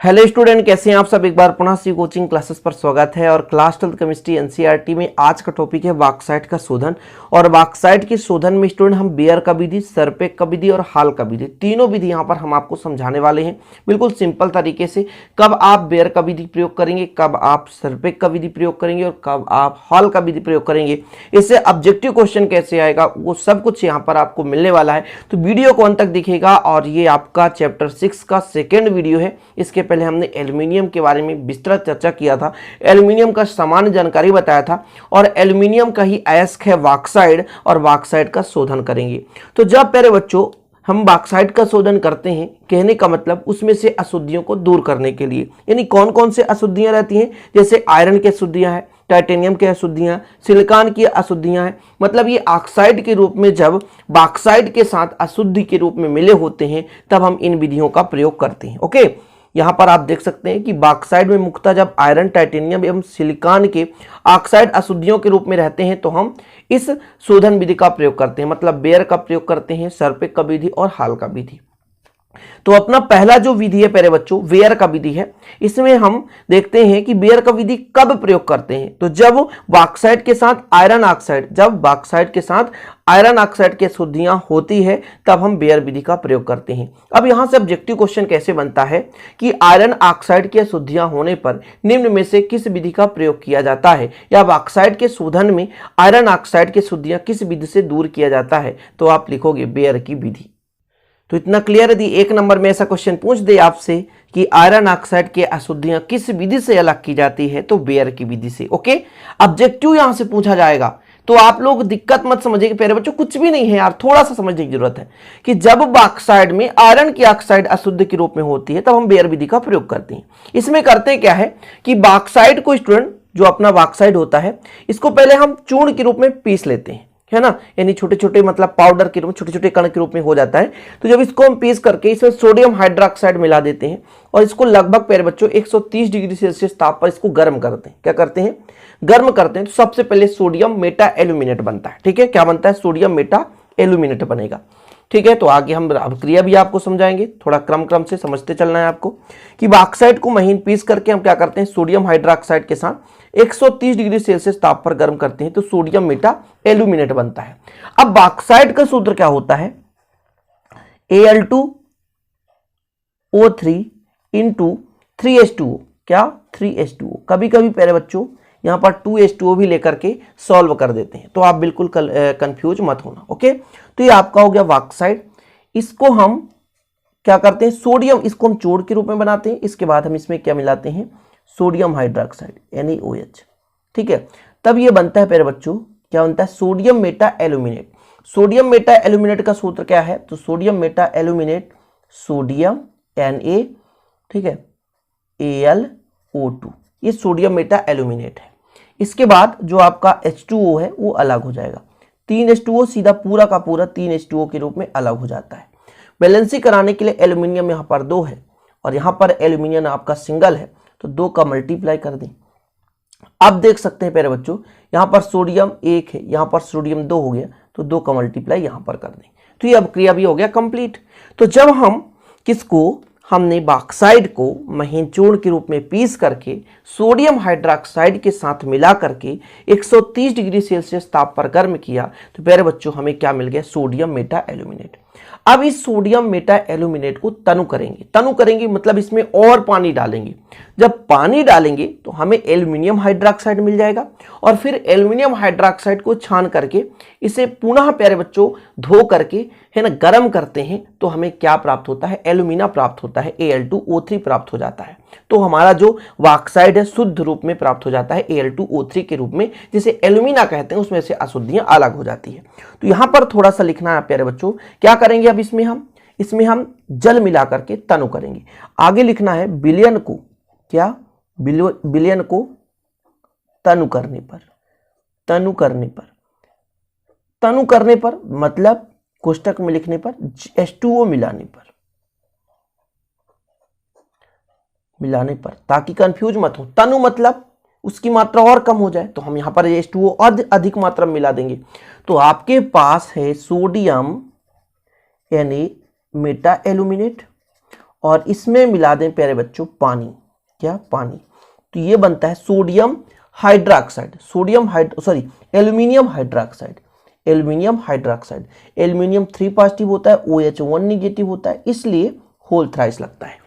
Hello student, कैसे हैं आप सब। एक बार पुनः सी कोचिंग क्लासेस पर स्वागत है। और क्लास 12 केमिस्ट्री एनसीईआरटी में आज का टॉपिक है बॉक्साइट का शोधन। और बॉक्साइट के शोधन में स्टूडेंट हम बेयर का विधि, सरपेक का विधि और हाल का विधि, तीनों विधि यहाँ पर हम आपको समझाने वाले हैं बिल्कुल सिंपल तरीके से। कब आप बेयर का विधि प्रयोग करेंगे, कब आप सरपेक का विधि प्रयोग करेंगे और कब आप हाल का विधि प्रयोग करेंगे, इससे ऑब्जेक्टिव क्वेश्चन कैसे आएगा, वो सब कुछ यहाँ पर आपको मिलने वाला है। तो वीडियो को अंत तक दिखेगा। और ये आपका चैप्टर 6 का सेकेंड वीडियो है। इसके पहले हमने एल्युमिनियम के बारे में विस्तृत चर्चा किया था, एल्युमिनियम का सामान्य जानकारी बताया था और एल्युमिनियम का ही अयस्क है बॉक्साइट और बॉक्साइट का शोधन करेंगे। तो जब प्यारे बच्चों हम बॉक्साइट का शोधन करते हैं, कहने का मतलब उसमें से अशुद्धियों को दूर करने के लिए, यानी कौन कौन से अशुद्धियां रहती हैं, जैसे आयरन की अशुद्धियां हैं, टाइटेनियम की अशुद्धियां, सिलिकॉन की अशुद्धियां हैं। मतलब ये ऑक्साइड के रूप में जब बॉक्साइट के साथ अशुद्धि के रूप में मिले होते हैं तब हम इन विधियों का प्रयोग करते हैं। ओके, यहाँ पर आप देख सकते हैं कि बॉक्साइट में मुख्यतः जब आयरन, टाइटेनियम एवं सिलिकॉन के ऑक्साइड अशुद्धियों के रूप में रहते हैं तो हम इस शोधन विधि का प्रयोग करते हैं, मतलब बेयर का प्रयोग करते हैं, सरपेक का विधि और हाल का विधि। तो अपना पहला जो विधि है प्यारे बच्चों, बेयर का विधि है। इसमें हम देखते हैं कि बेयर का विधि कब प्रयोग करते हैं, तो जब बॉक्साइट के साथ आयरन ऑक्साइड, जब बॉक्साइट के साथ आयरन ऑक्साइड की अशुद्धियां होती है तब हम बेयर विधि का प्रयोग करते हैं। अब यहां से ऑब्जेक्टिव क्वेश्चन कैसे बनता है कि आयरन ऑक्साइड की अशुद्धियां होने पर निम्न में से किस विधि का प्रयोग किया जाता है, या बॉक्साइट के शोधन में आयरन ऑक्साइड की अशुद्धियां किस विधि से दूर किया जाता है, तो आप लिखोगे बेयर की विधि। तो इतना क्लियर, यदि एक नंबर में ऐसा क्वेश्चन पूछ दे आपसे कि आयरन ऑक्साइड के अशुद्धियां किस विधि से अलग की जाती है, तो बेयर की विधि से। ओके, ऑब्जेक्टिव यहां से पूछा जाएगा। तो आप लोग दिक्कत मत समझिए कि प्यारे बच्चों कुछ भी नहीं है यार, थोड़ा सा समझने की जरूरत है कि जब बॉक्साइड में आयरन की ऑक्साइड अशुद्ध के रूप में होती है तब हम बेयर विधि का प्रयोग करते हैं। इसमें करते क्या है कि बॉक्साइड को स्टूडेंट, जो अपना बॉक्साइड होता है, इसको पहले हम चूर्ण के रूप में पीस लेते हैं, है ना, यानी छोटे छोटे मतलब पाउडर के रूप में, छोटे छोटे कण के रूप में हो जाता है। तो जब इसको हम पीस करके इसमें सोडियम हाइड्रोक्साइड मिला देते हैं और इसको लगभग प्यारे बच्चों 130 डिग्री सेल्सियस ताप पर इसको गर्म करते हैं। क्या करते हैं? गर्म करते हैं। तो सबसे पहले सोडियम मेटा एल्यूमिनेट बनता है। ठीक है, क्या बनता है? सोडियम मेटा एल्यूमिनेट बनेगा। ठीक है, तो आगे हम अब क्रिया भी आपको समझाएंगे, थोड़ा क्रम से समझते चलना है आपको कि बॉक्साइट को महीन पीस करके हम क्या करते हैं, सोडियम हाइड्रोक्साइड के साथ 130 डिग्री सेल्सियस ताप पर गर्म करते हैं तो सोडियम मेटा एल्यूमिनेट बनता है। अब बॉक्साइट का सूत्र क्या होता है? Al2O3 into 3H2O। क्या? 3H2O। कभी कभी प्यारे बच्चों यहां पर 2H2O भी लेकर के सॉल्व कर देते हैं, तो आप बिल्कुल कंफ्यूज मत होना। ओके, तो ये आपका हो गया बॉक्साइट। इसको हम क्या करते हैं, सोडियम, इसको हम जोड़ के रूप में बनाते हैं। इसके बाद हम इसमें क्या मिलाते हैं, सोडियम हाइड्रोक्साइड NaOH। ठीक है, तब ये बनता है प्यारे बच्चों, क्या बनता है, sodium Meta aluminate. Sodium Meta aluminate का सूत्र क्या है, तो sodium Meta aluminate sodium Na, ठीक है, AlO2, ये सोडियम मेटा एल्यूमिनेट है। इसके बाद जो आपका H2O है वो अलग हो जाएगा। 3H2O सीधा पूरा का पूरा 3H2O के रूप में अलग हो जाता है। बैलेंसिंग कराने के लिए एल्यूमिनियम यहाँ पर 2 है और यहाँ पर एल्यूमिनियम आपका सिंगल है, तो 2 का मल्टीप्लाई कर दें। अब देख सकते हैं प्यारे बच्चों, यहाँ पर सोडियम 1 है, यहाँ पर सोडियम 2 हो गया, तो 2 का मल्टीप्लाई यहाँ पर कर दें। तो ये अब क्रिया भी हो गया कंप्लीट। तो जब हम किसको, हमने बॉक्साइड को महीन चूर्ण के रूप में पीस करके सोडियम हाइड्रोक्साइड के साथ मिला करके 130 डिग्री सेल्सियस ताप पर गर्म किया, तो प्यारे बच्चों हमें क्या मिल गया, सोडियम मेटा एल्यूमिनेट। अब इस सोडियम मेटा एल्यूमिनेट को तनु करेंगे। तनु करेंगे मतलब इसमें और पानी डालेंगे। जब पानी डालेंगे तो हमें एल्यूमिनियम हाइड्रोक्साइड मिल जाएगा और फिर एल्यूमिनियम हाइड्रोक्साइड को छान करके इसे पुनः प्यारे बच्चों धो करके, है ना, गर्म करते हैं तो हमें क्या प्राप्त होता है, एल्यूमिना प्राप्त होता है, Al2O3 प्राप्त हो जाता है। तो हमारा जो बॉक्साइड है शुद्ध रूप में प्राप्त हो जाता है Al2O3 के रूप में, जिसे एल्यूमिना कहते हैं, उसमें से अशुद्धियां अलग हो जाती है। तो यहां पर थोड़ा सा लिखना है प्यारे बच्चों, क्या करेंगे अब इसमें हम जल मिला करके तनु करेंगे। आगे लिखना है विलयन को, क्या, विलयन को तनु करने पर, तनु करने पर मतलब कोष्टक में लिखने पर H2O मिलाने पर, ताकि कंफ्यूज मत हो। तनु मतलब उसकी मात्रा और कम हो जाए, तो हम यहां पर H2O अधिक मात्रा में मिला देंगे। तो आपके पास है सोडियम Na मेटा एल्यूमिनेट और इसमें मिला दें प्यारे बच्चों पानी, क्या पानी, तो ये बनता है sodium hydroxide, aluminium hydroxide. Aluminium hydroxide, aluminium 3 positive होता है, OH1 निगेटिव होता है, इसलिए होल थ्राइस लगता है।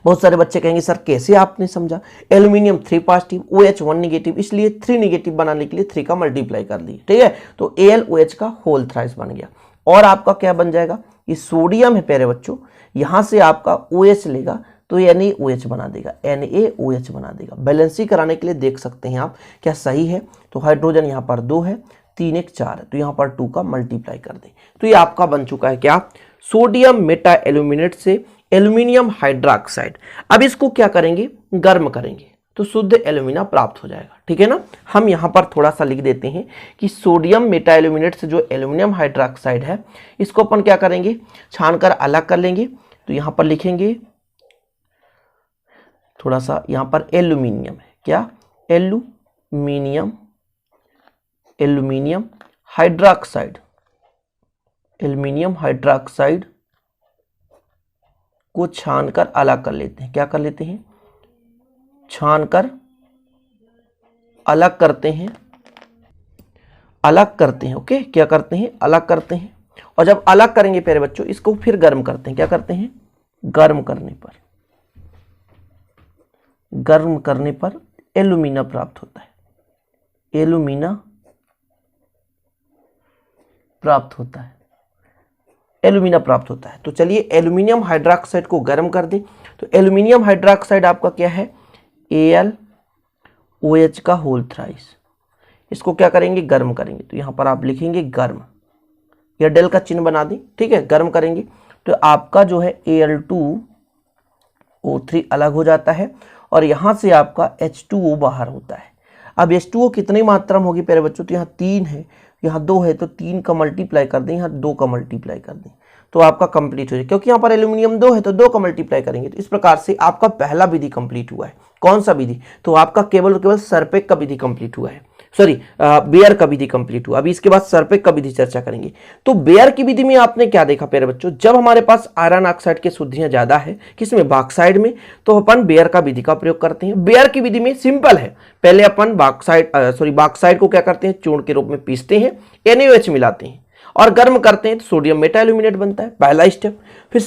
बहुत सारे बच्चे कहेंगे सर कैसे आपने समझा, एल्यूमिनियम 3 पॉजिटिव, OH1 निगेटिव, इसलिए 3 निगेटिव बनाने के लिए 3 का मल्टीप्लाई कर दिए, ठीक है, तो AlOH का होल थ्राइस बन गया। और आपका क्या बन जाएगा, ये सोडियम है प्यारे बच्चों, यहां से आपका OH लेगा तो NaOH बना देगा, NaOH बना देगा। बैलेंसिंग कराने के लिए देख सकते हैं आप क्या सही है, तो हाइड्रोजन यहाँ पर 2 है, 3 1 4 है, तो यहाँ पर 2 का मल्टीप्लाई कर दें, तो ये आपका बन चुका है क्या, सोडियम मेटा एल्यूमिनेट से एल्यूमिनियम हाइड्रोक्साइड। अब इसको क्या करेंगे, गर्म करेंगे तो शुद्ध एल्यूमिना प्राप्त हो जाएगा, ठीक है ना। हम यहाँ पर थोड़ा सा लिख देते हैं कि सोडियम मेटा एल्यूमिनेट से जो एल्यूमिनियम हाइड्रोक्साइड है इसको अपन क्या करेंगे, छानकर अलग कर लेंगे। तो यहाँ पर लिखेंगे थोड़ा सा, यहाँ पर एल्यूमिनियम है, क्या, एल्यूमिनियम हाइड्रोक्साइड, एल्यूमिनियम हाइड्रोक्साइड को छानकर अलग कर लेते हैं। क्या कर लेते हैं, छानकर अलग करते हैं, ओके, क्या करते हैं, अलग करते हैं। और जब अलग करेंगे प्यारे बच्चों इसको फिर गर्म करते हैं। क्या करते हैं, गर्म करने पर एल्यूमिना प्राप्त होता है, एल्यूमिना प्राप्त होता है। तो चलिए एल्यूमिनियम हाइड्रोक्साइड को गर्म कर दें। तो एल्यूमिनियम हाइड्रोक्साइड आपका क्या है, AlOH का होल थ्राइस। इसको क्या करेंगे, गर्म करेंगे। तो यहां पर आप लिखेंगे गर्म, या डेल का चिन्ह बना दें, ठीक है, गर्म करेंगे तो आपका जो है Al2O3 अलग हो जाता है और यहां से आपका H2O बाहर होता है। अब H2O कितनी मात्रा में होगी प्यारे बच्चों, तो यहाँ 3 है, यहाँ 2 है, तो 3 का मल्टीप्लाई कर दें, यहाँ 2 का मल्टीप्लाई कर दें, तो आपका कंप्लीट हो जाए। क्योंकि यहाँ पर एल्यूमिनियम 2 है तो 2 का मल्टीप्लाई करेंगे, तो इस प्रकार से आपका पहला विधि कंप्लीट हुआ है। कौन सा विधि, तो आपका केवल सरपेक का विधि कंप्लीट हुआ है, बेयर का विधि कंप्लीट हुआ। अभी इसके बाद सरपेक का विधि चर्चा करेंगे। तो बेयर की विधि में आपने क्या देखा प्यारे बच्चों, जब हमारे पास आयरन ऑक्साइड की शुद्धियां ज्यादा है, किसमें, बॉक्साइड में, तो अपन बेयर का विधि का प्रयोग करते हैं। बेयर की विधि में सिंपल है, पहले अपन बॉक्साइड को क्या करते हैं, चूर्ण के रूप में पीसते हैं, NaOH मिलाते हैं और गर्म करते हैं तो सोडियम मेटा एल्यूमिनेट बनता है, पहला स्टेप। फिर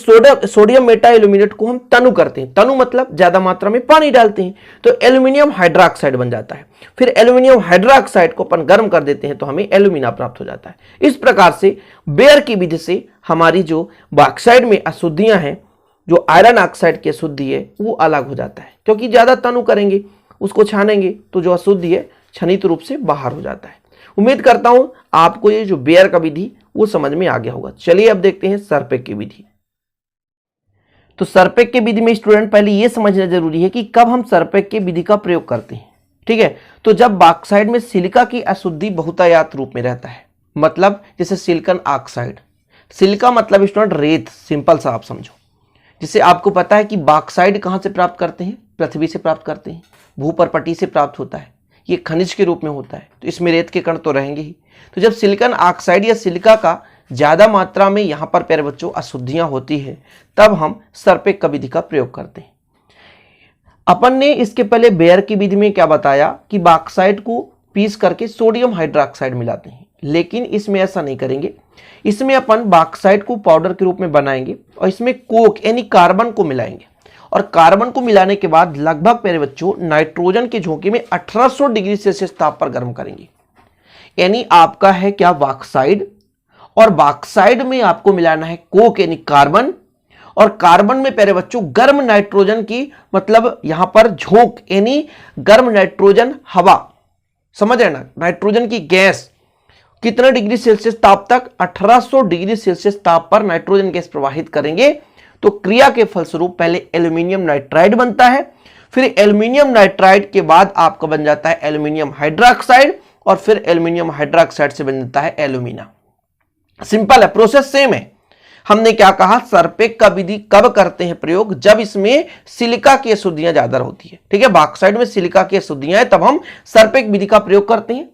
सोडियम मेटा एल्यूमिनेट को हम तनु करते हैं, तनु मतलब ज्यादा मात्रा में पानी डालते हैं, तो एल्यूमिनियम हाइड्रोक्साइड बन जाता है। फिर एल्यूमिनियम हाइड्रोक्साइड को अपन गर्म कर देते हैं तो हमें एल्यूमिना प्राप्त हो जाता है। इस प्रकार से बेयर की विधि से हमारी जो बॉक्साइड में अशुद्धियां हैं, जो आयरन ऑक्साइड की अशुद्धि है, वो अलग हो जाता है, क्योंकि ज्यादा तनु करेंगे, उसको छानेंगे तो जो अशुद्धि है क्षणिक रूप से बाहर हो जाता है। उम्मीद करता हूं आपको ये जो बेयर का विधि वो समझ में आ गया होगा। चलिए अब देखते हैं सरपेक की विधि। तो सरपेक की विधि में स्टूडेंट पहले ये समझना जरूरी है कि कब हम सरपेक की विधि का प्रयोग करते हैं, ठीक है। तो जब बॉक्साइड में सिलिका की अशुद्धि बहुतायत रूप में रहता है, मतलब जैसे सिलिकॉन ऑक्साइड, सिलिका मतलब स्टूडेंट रेत, सिंपल सा आप समझो। जिससे आपको पता है कि बॉक्साइड कहां से प्राप्त करते हैं, पृथ्वी से प्राप्त करते हैं, भूपर्पटी से प्राप्त होता है, ये खनिज के रूप में होता है, तो इसमें रेत के कण तो रहेंगे ही। तो जब सिलिकॉन ऑक्साइड या सिलिका का ज्यादा मात्रा में यहां पर प्यारे बच्चों अशुद्धियां होती है, तब हम सरपेक का विधि का प्रयोग करते हैं। अपन ने इसके पहले बेयर की विधि में क्या बताया कि बॉक्साइड को पीस करके सोडियम हाइड्रोक्साइड मिलाते हैं, लेकिन इसमें ऐसा नहीं करेंगे। इसमें अपन बॉक्साइड को पाउडर के रूप में बनाएंगे और इसमें कोक यानी कार्बन को मिलाएंगे, और कार्बन को मिलाने के बाद लगभग प्यारे बच्चों नाइट्रोजन के झोंके में 1800 डिग्री सेल्सियस ताप पर गर्म करेंगे। यानी आपका है क्या, बॉक्साइड, और बॉक्साइड में आपको मिलाना है कोक यानी कार्बन, और कार्बन में प्यारे बच्चों गर्म नाइट्रोजन की, मतलब यहां पर झोंक यानी गर्म नाइट्रोजन हवा, समझ रहे ना, नाइट्रोजन की गैस कितने डिग्री सेल्सियस ताप तक, 1800 डिग्री सेल्सियस ताप पर नाइट्रोजन गैस प्रवाहित करेंगे। तो क्रिया के फलस्वरूप पहले एल्यूमिनियम नाइट्राइड बनता है, फिर एल्यूमिनियम नाइट्राइड के बाद आपका बन जाता है एल्यूमिनियम हाइड्रोक्साइड, और फिर एल्यूमिनियम हाइड्रोक्साइड से बन जाता है एल्यूमिना। सिंपल है, प्रोसेस सेम है। हमने क्या कहा, सरपेक का विधि कब करते हैं प्रयोग, जब इसमें सिलिका की अशुद्धियां ज्यादा होती है, ठीक है। बॉक्साइड में सिलिका की अशुद्धियां हैं, तब हम सरपेक विधि का प्रयोग करते हैं।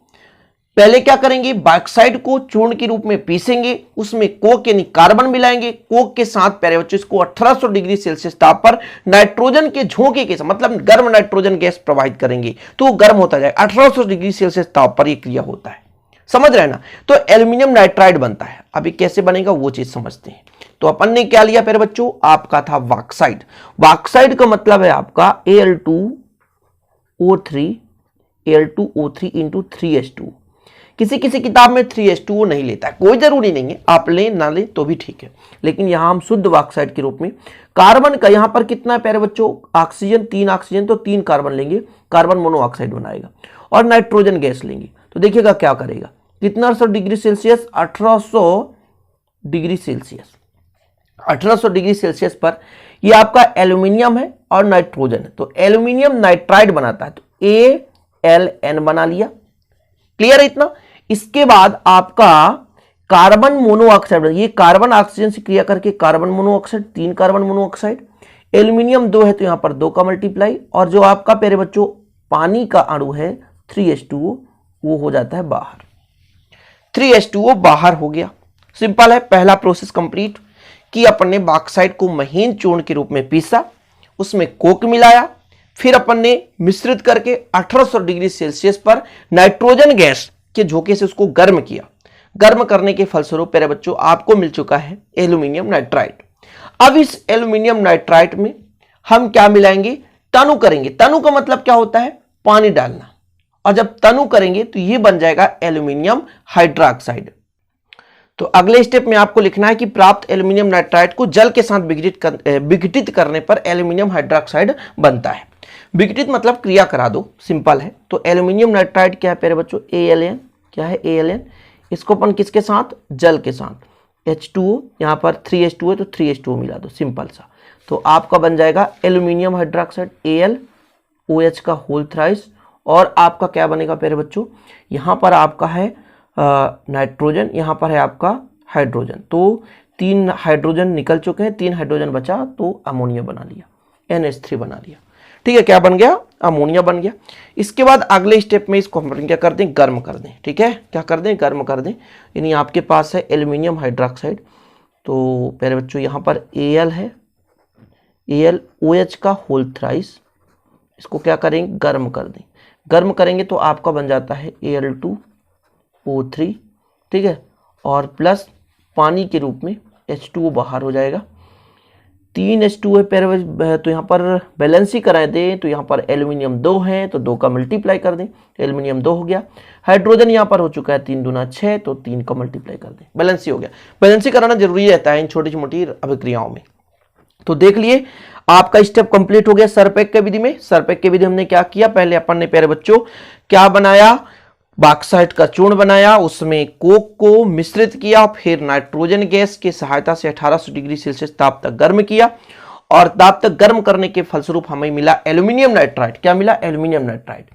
पहले क्या करेंगे, बॉक्साइट को चूर्ण के रूप में पीसेंगे, उसमें कोक यानी कार्बन मिलाएंगे, कोक के साथ प्यारे बच्चों इसको 1800 डिग्री सेल्सियस ताप पर नाइट्रोजन के झोंके के साथ, मतलब गर्म नाइट्रोजन गैस प्रवाहित करेंगे तो वो गर्म होता जाएगा। 1800 डिग्री सेल्सियस ताप पर यह क्रिया होता है, समझ रहे हैं ना। तो एल्यूमिनियम नाइट्राइड बनता है। अभी कैसे बनेगा वो चीज समझते हैं। तो अपन ने क्या लिया प्यारे बच्चों, आपका था बॉक्साइट। बॉक्साइट का मतलब है आपका Al2O3 इंटू 3H2। किसी किसी किताब में 3H2O नहीं लेता है, कोई जरूरी नहीं है, आप लें ना लें तो भी ठीक है, लेकिन यहां हम शुद्ध बॉक्साइट के रूप में कार्बन का यहां पर कितना है प्यारे बच्चों, ऑक्सीजन 3 ऑक्सीजन, तो 3 कार्बन लेंगे, कार्बन मोनोऑक्साइड बनाएगा, और नाइट्रोजन गैस लेंगे। तो देखिएगा क्या करेगा, कितना 1800 degree Celsius, 1800 degree Celsius, 1800 degree Celsius पर ये आपका एल्यूमिनियम है और नाइट्रोजन है, तो एल्यूमिनियम नाइट्राइड बनाता है, तो ALN बना लिया। क्लियर है इतना। इसके बाद आपका कार्बन मोनोऑक्साइड, ये कार्बन ऑक्सीजन से क्रिया करके carbon monoxide, 3 carbon monoxide, aluminium 2 है तो यहां पर 2 का मल्टीप्लाई, और जो आपका प्यारे बच्चों पानी का अणु है 3H2O, वो हो जाता है बाहर। 3H2O बाहर हो गया। सिंपल है, पहला प्रोसेस कंप्लीट कि अपन ने बॉक्साइट को महीन चूर्ण के रूप में पीसा, उसमें कोक मिलाया, फिर अपन ने मिश्रित करके 1800 डिग्री सेल्सियस पर नाइट्रोजन गैस के झोंके से उसको गर्म किया। गर्म करने के फलस्वरूप प्यारे बच्चों आपको मिल चुका है एल्यूमिनियम नाइट्राइड। अब इस एल्यूमिनियम नाइट्राइड में हम क्या मिलाएंगे, तनु करेंगे। तनु का मतलब क्या होता है, पानी डालना, और जब तनु करेंगे तो ये बन जाएगा एल्यूमिनियम हाइड्रोक्साइड। तो अगले स्टेप में आपको लिखना है कि प्राप्त एल्यूमिनियम नाइट्राइड को जल के साथ विघटित करने पर एल्यूमिनियम हाइड्रोक्साइड बनता है। विघटित मतलब क्रिया करा दो, सिंपल है। तो एल्यूमिनियम नाइट्राइड क्या है प्यारे बच्चों, ALN, क्या है ALN, इसको अपन किसके साथ, जल के साथ, H2O, यहां पर 3H2O है तो 3H2O मिला दो, सिंपल सा। तो आपका बन जाएगा एल्यूमिनियम हाइड्रोक्साइड AlOH का होल थ्राइस, और आपका क्या बनेगा प्यारे बच्चों, यहां पर आपका है नाइट्रोजन, यहां पर है आपका हाइड्रोजन, तो 3 हाइड्रोजन निकल चुके हैं, 3 हाइड्रोजन बचा तो अमोनिया बना लिया, NH3 बना लिया। ठीक है, क्या बन गया, अमोनिया बन गया। इसके बाद अगले स्टेप में इसको हम क्या कर दें, गर्म कर दें। ठीक है, क्या कर दें, गर्म कर दें। यानी आपके पास है एल्यूमिनियम हाइड्रोक्साइड, तो प्यारे बच्चों यहाँ पर Al है, AlOH का होल थ्राइस, इसको क्या करेंगे, गर्म कर दें। गर्म करेंगे तो आपका बन जाता है Al2O3, ठीक है, और प्लस पानी के रूप में H2O बाहर हो जाएगा। 3H2 है प्यारे, तो यहाँ पर बैलेंस ही कराए दें, तो यहाँ पर एल्यूमिनियम 2 है तो 2 का मल्टीप्लाई कर दें, एल्यूमिनियम 2 हो गया। हाइड्रोजन यहाँ पर हो चुका है 3 दूना 6, तो 3 का मल्टीप्लाई कर दें, बैलेंस ही हो गया। बैलेंस ही कराना जरूरी रहता है इन छोटी मोटी अभिक्रियाओं में। तो देख लिए आपका स्टेप कंप्लीट हो गया सरपेक के विधि में। सरपेक के विधि हमने क्या किया, पहले अपन ने प्यारे बच्चों क्या बनाया, बॉक्साइट का चूर्ण बनाया, उसमें कोक को मिश्रित किया, फिर नाइट्रोजन गैस की सहायता से 1800 डिग्री सेल्सियस ताप तक गर्म किया, और ताप तक गर्म करने के फलस्वरूप हमें मिला एल्यूमिनियम नाइट्राइड। क्या मिला, एल्यूमिनियम नाइट्राइड।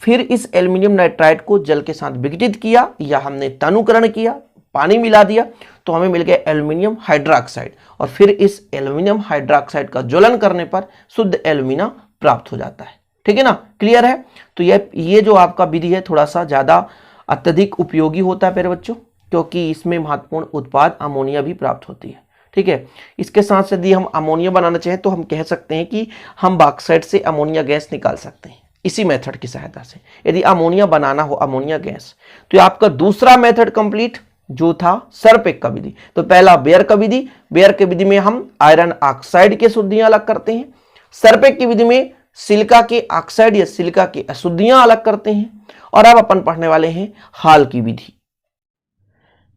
फिर इस एल्यूमिनियम नाइट्राइड को जल के साथ विघटित किया, या हमने तनुकरण किया, पानी मिला दिया, तो हमें मिल गया एल्यूमिनियम हाइड्रोक्साइड, और फिर इस एल्यूमिनियम हाइड्रोक्साइड का ज्वलन करने पर शुद्ध एल्यूमिना प्राप्त हो जाता है। ठीक है ना, क्लियर है। तो ये जो आपका विधि है थोड़ा सा ज्यादा अत्यधिक उपयोगी होता है प्यारे बच्चों, क्योंकि इसमें महत्वपूर्ण उत्पाद अमोनिया भी प्राप्त होती है। ठीक है, इसके साथ यदि हम अमोनिया बनाना चाहें तो हम कह सकते हैं कि हम बॉक्साइट से अमोनिया गैस निकाल सकते हैं इसी मेथड की सहायता से, यदि अमोनिया बनाना हो, अमोनिया गैस। तो आपका दूसरा मेथड कंप्लीट जो था सरपेक का विधि। तो पहला बेयर का विधि, बेयर के विधि में हम आयरन ऑक्साइड के शुद्धियां अलग करते हैं। सरपेक की विधि में सिलिका के ऑक्साइड या सिलिका की अशुद्धियां अलग करते हैं। और अब अपन पढ़ने वाले हैं हाल की विधि।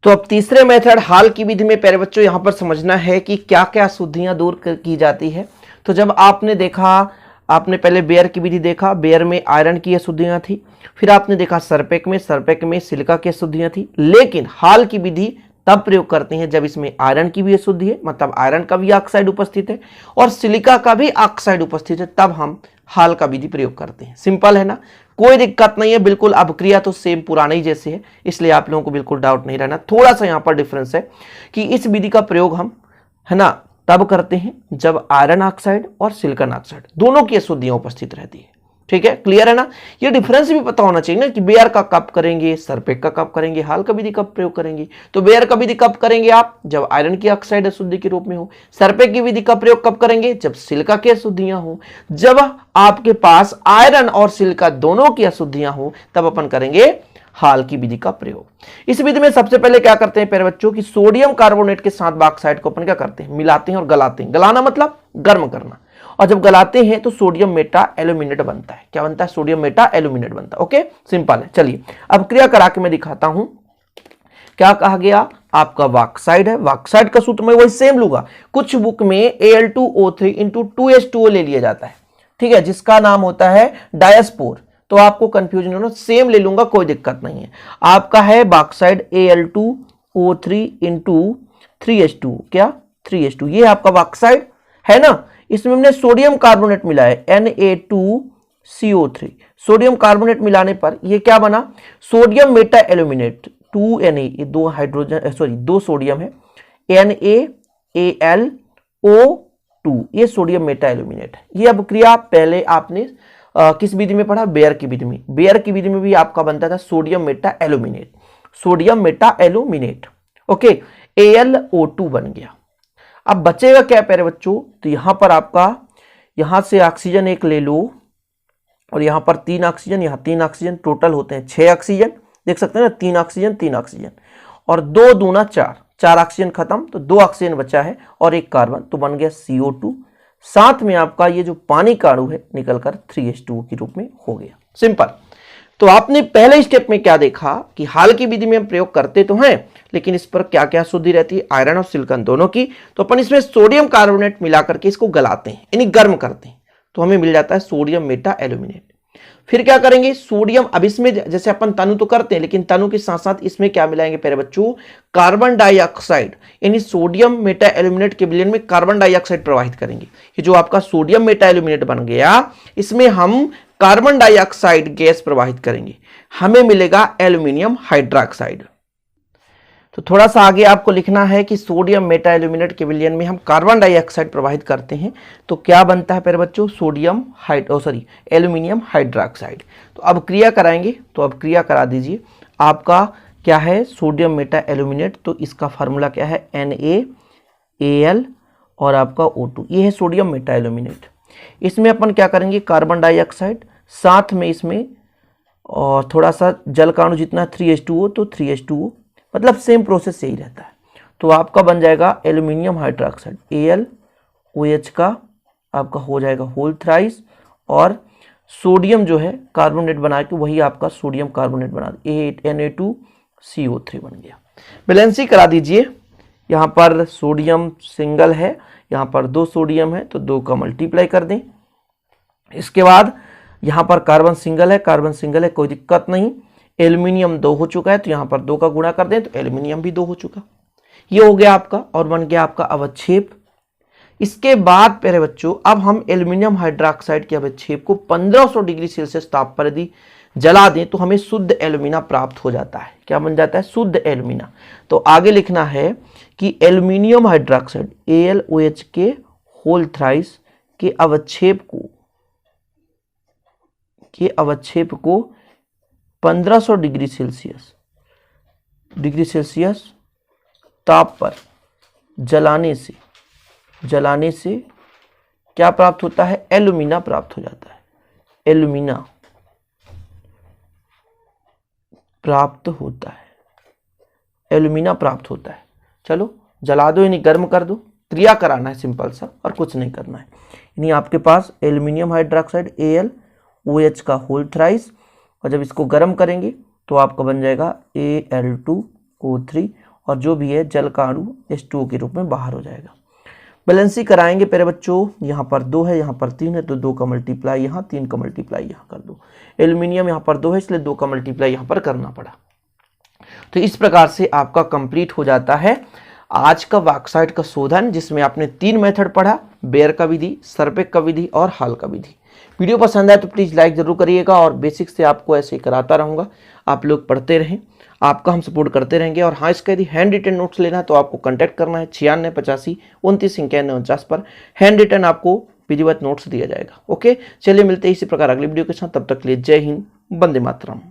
तो अब तीसरे मेथड हाल की विधि में प्यारे बच्चों यहां पर समझना है कि क्या क्या अशुद्धियां दूर की जाती है। तो जब आपने देखा, आपने पहले बेयर की विधि देखा, बेयर में आयरन की अशुद्धियां थी, फिर आपने देखा सरपेक में सिलिका की अशुद्धियां थी। लेकिन हाल की विधि तब प्रयोग करते हैं जब इसमें आयरन की भी अशुद्धि है, मतलब आयरन का भी ऑक्साइड उपस्थित है और सिलिका का भी ऑक्साइड उपस्थित है, तब हम हाल का विधि प्रयोग करते हैं। सिंपल है ना, कोई दिक्कत नहीं है, बिल्कुल अभिक्रिया तो सेम पुराने ही जैसे है, इसलिए आप लोगों को बिल्कुल डाउट नहीं रहना। थोड़ा सा यहाँ पर डिफरेंस है कि इस विधि का प्रयोग हम, है ना, तब करते हैं जब आयरन ऑक्साइड और सिलिकॉन ऑक्साइड दोनों की अशुद्धियां उपस्थित रहती है। ठीक है, क्लियर है ना। ये डिफरेंस भी पता होना चाहिए ना कि बेयर का कब करेंगे, सरपेक का कब करेंगे, हाल का विधि कब प्रयोग करेंगे। तो बेयर का विधि कब करेंगे आप, जब आयरन की ऑक्साइड अशुद्धि के रूप में हो। सरपेक की विधि का प्रयोग कब करेंगे, जब सिलिका की अशुद्धियां हो। जब आपके पास आयरन और सिलिका दोनों की अशुद्धियां हो तब अपन करेंगे हाल की विधि का प्रयोग। इस विधि में सबसे पहले क्या करते हैं प्यारे बच्चों की सोडियम कार्बोनेट के साथ बॉक्साइट को अपन क्या करते हैं, मिलाते हैं और गलाते हैं। गलाना मतलब गर्म करना। और जब गलाते हैं तो सोडियम मेटा एल्यूमिनेट बनता है। क्या बनता है, सोडियम मेटा एल्यूमिनेट बनता है। ओके, सिंपल है। चलिए अब क्रिया करा के मैं दिखाता हूं। क्या कहा गया, आपका बॉक्साइड है। बॉक्साइड का सूत्र मैं वही सेम लूंगा। कुछ बुक में Al2O3 इंटू 2H2O ले लिया जाता है, ठीक है, जिसका नाम होता है डायस्पोर। तो आपको कंफ्यूजन होना, सेम ले लूंगा, कोई दिक्कत नहीं है। आपका है बॉक्साइड Al2O3 इंटू 3H2, क्या 3H2, ये आपका बॉक्साइड है ना। इसमें हमने सोडियम कार्बोनेट मिला है Na2CO3। सोडियम कार्बोनेट मिलाने पर ये क्या बना, सोडियम मेटा एल्यूमिनेट 2Na, ये दो हाइड्रोजन दो सोडियम है, NaAlO2, ये सोडियम मेटा एल्यूमिनेट है। ये अब क्रिया पहले आपने किस विधि में पढ़ा, बेयर की विधि में। बेयर की विधि में भी आपका बनता था sodium Meta aluminate, sodium Meta aluminate. Okay, AlO2 बन गया। अब बचेगा क्या प्यारे बच्चों, तो यहां पर आपका यहां से ऑक्सीजन एक ले लो और यहां पर 3 ऑक्सीजन, यहां 3 ऑक्सीजन, टोटल होते हैं 6 ऑक्सीजन। देख सकते हैं ना, 3 ऑक्सीजन 3 ऑक्सीजन और 2 दूना 4, 4 ऑक्सीजन खत्म तो 2 ऑक्सीजन बचा है और एक कार्बन, तो बन गया CO2। साथ में आपका ये जो पानी का अणु है निकलकर 3H2O के रूप में हो गया। सिंपल। तो आपने पहले स्टेप में क्या देखा कि हाल की विधि में हम प्रयोग करते तो हैं, लेकिन इस पर क्या क्या शुद्धि रहती है, आयरन और सिलिकॉन दोनों की। तो अपन इसमें सोडियम कार्बोनेट मिलाकर के इसको गलाते हैं, यानी गर्म करते हैं, तो हमें मिल जाता है सोडियम मेटा एल्यूमिनेट। फिर क्या करेंगे, सोडियम, अब इसमें जैसे अपन तनु तो करते हैं, लेकिन तनु के साथ साथ इसमें क्या मिलाएंगे प्यारे बच्चों, कार्बन डाइऑक्साइड, यानी सोडियम मेटा एल्यूमिनेट के विलयन में कार्बन डाइऑक्साइड प्रवाहित करेंगे। ये जो आपका सोडियम मेटा एल्यूमिनेट बन गया, इसमें हम कार्बन डाइऑक्साइड गैस प्रवाहित करेंगे, हमें मिलेगा एल्यूमिनियम हाइड्रोक्साइड। तो थोड़ा सा आगे आपको लिखना है कि सोडियम मेटा एल्यूमिनेट के विलयन में हम कार्बन डाइऑक्साइड प्रवाहित करते हैं तो क्या बनता है प्यारे बच्चों, एल्यूमिनियम हाइड्रोक्साइड। तो अब क्रिया कराएंगे, तो अब क्रिया करा दीजिए। आपका क्या है, सोडियम मेटा एल्यूमिनेट, तो इसका फार्मूला क्या है, NaAl और आपका O2, ये है सोडियम मेटा एल्यूमिनेट। इसमें अपन क्या करेंगे, कार्बन डाइऑक्साइड, साथ में इसमें और थोड़ा सा जल का अणु जितना 3H2O, तो 3H2O, मतलब सेम प्रोसेस यही रहता है। तो आपका बन जाएगा एल्यूमिनियम हाइड्रोक्साइड, AlOH का आपका हो जाएगा होल थ्राइस, और सोडियम जो है कार्बोनेट बना के वही आपका सोडियम कार्बोनेट बना Na2CO3 बन गया। बैलेंसिंग करा दीजिए। यहाँ पर सोडियम सिंगल है, यहाँ पर 2 सोडियम है तो 2 का मल्टीप्लाई कर दें। इसके बाद यहाँ पर कार्बन सिंगल है, कार्बन सिंगल है, कोई दिक्कत नहीं। एल्यूमिनियम 2 हो चुका है तो यहाँ पर 2 का गुणा कर दें तो एल्यूमिनियम भी 2 हो चुका। ये हो गया आपका और बन गया आपका अवक्षेप। इसके बाद प्यारे बच्चों अब हम एल्यूमिनियम हाइड्रोक्साइड के अवक्षेप को 1500 डिग्री सेल्सियस ताप पर यदि जला दें तो हमें शुद्ध एल्यूमिना प्राप्त हो जाता है। क्या बन जाता है, शुद्ध एल्यूमिना। तो आगे लिखना है कि एल्यूमिनियम हाइड्रोक्साइड AlOH के होल थ्राइस के अवक्षेप को 1500 डिग्री सेल्सियस ताप पर जलाने से क्या प्राप्त होता है, एल्यूमिना प्राप्त हो जाता है। एल्यूमिना प्राप्त होता है, एल्यूमिना प्राप्त होता है। चलो जला दो, यानी गर्म कर दो, क्रिया कराना है सिंपल सा और कुछ नहीं करना है। यानी आपके पास एल्यूमिनियम हाइड्रोक्साइड AlOH का होल थ्राइस, और जब इसको गर्म करेंगे तो आपका बन जाएगा Al2O3 और जो भी है जल का अणु H2O के रूप में बाहर हो जाएगा। बैलेंसिंग कराएंगे प्यारे बच्चों, यहाँ पर 2 है, यहाँ पर 3 है तो 2 का मल्टीप्लाई यहाँ, 3 का मल्टीप्लाई यहाँ कर दो। एल्यूमिनियम यहाँ पर 2 है इसलिए 2 का मल्टीप्लाई यहाँ पर करना पड़ा। तो इस प्रकार से आपका कंप्लीट हो जाता है आज का बॉक्साइट का शोधन, जिसमें आपने 3 मेथड पढ़ा, बेयर का विधि, सरपेक का विधि और हाल का विधि। वीडियो पसंद आए तो प्लीज़ लाइक जरूर करिएगा और बेसिक से आपको ऐसे ही कराता रहूँगा, आप लोग पढ़ते रहें, आपका हम सपोर्ट करते रहेंगे। और हाँ, इसका यदि हैंड रिटन नोट्स लेना है तो आपको कांटेक्ट करना है 96 85 29 91 49 पर। हैंड रिटन आपको विधिवत नोट्स दिया जाएगा। ओके, चलिए मिलते हैं इसी प्रकार अगली वीडियो के साथ, तब तक के लिए जय हिंद, वंदे मातरम।